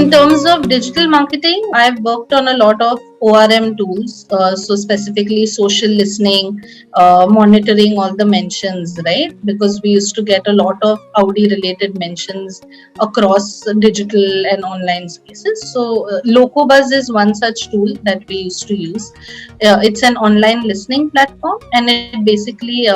In terms of digital marketing, I've worked on a lot of ORM tools, so specifically social listening, monitoring all the mentions, right? Because we used to get a lot of Audi related mentions across digital and online spaces. So, Locobuzz is one such tool that we used to use. It's an online listening platform, and it basically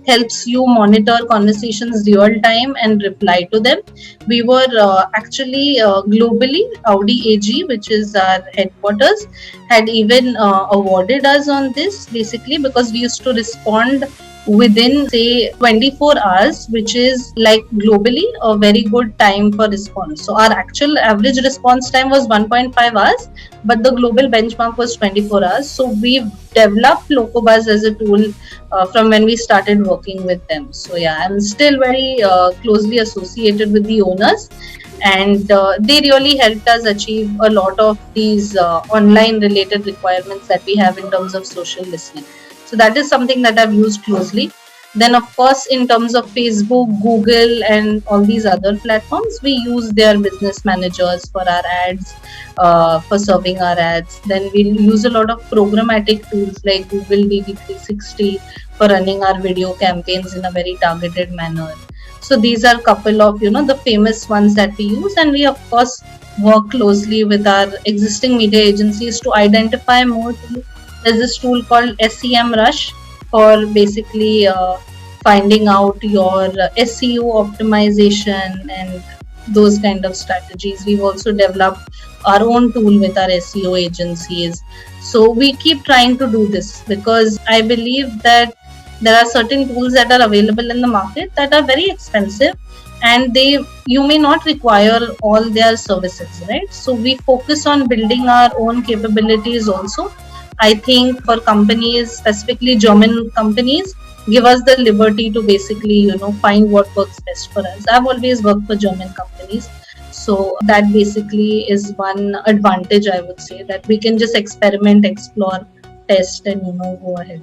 helps you monitor conversations real time and reply to them. We were actually globally, Audi AG, which is our headquarters, had even awarded us on this basically because we used to respond within say 24 hours, which is like globally a very good time for response. So our actual average response time was 1.5 hours, but the global benchmark was 24 hours. So we've developed Locobuzz as a tool from when we started working with them. So yeah, I'm still very closely associated with the owners, and they really helped us achieve a lot of these online related requirements that we have in terms of social listening. So that is something that I've used closely. Then of course, in terms of Facebook, Google, and all these other platforms, we use their business managers for our ads, for serving our ads. Then we use a lot of programmatic tools like Google DV360 for running our video campaigns in a very targeted manner. So these are a couple of the famous ones that we use, and we of course work closely with our existing media agencies to identify more tools. There's this tool called SEM Rush for basically finding out your SEO optimization and those kind of strategies. We've also developed our own tool with our SEO agencies. So we keep trying to do this because I believe that there are certain tools that are available in the market that are very expensive, and you may not require all their services, right? So we focus on building our own capabilities also. I think for companies, specifically German companies, give us the liberty to basically find what works best for us. I've always worked for German companies, so that basically is one advantage, I would say, that we can just experiment, explore, test, and go ahead.